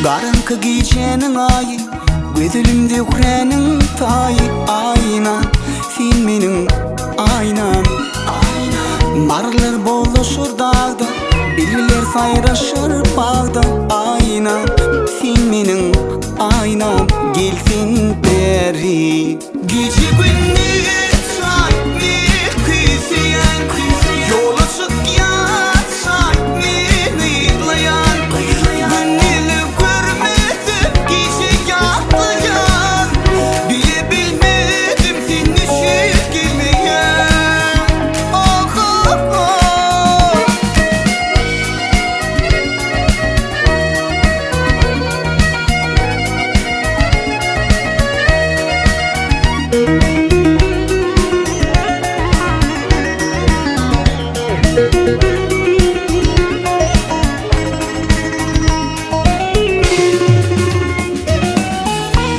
Darınkı gecenin ayı, gözümde ukrenin tayı. Ayna, sen menin aynam. Marlar boluşur dağda, biriler sayraşır bağda. Ayna, sen menin aynam. Gelsin beri gece gündüz çay ne kıysiyen, yola çık ya çay beni layan. Gönlünü görmedim gece yatlayan, bile bilmedim seni şirkeleyen. Oh oh oh.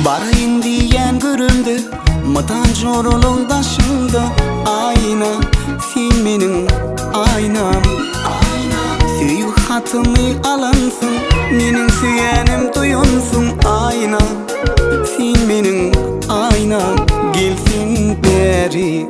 Barayın diyen göründü matan jorulun başında. Ayna, sen menin aynam. Süyü hatımı alansın, menin süyenim duyunsun. Ayna, sen menin aynam. Gelsin beri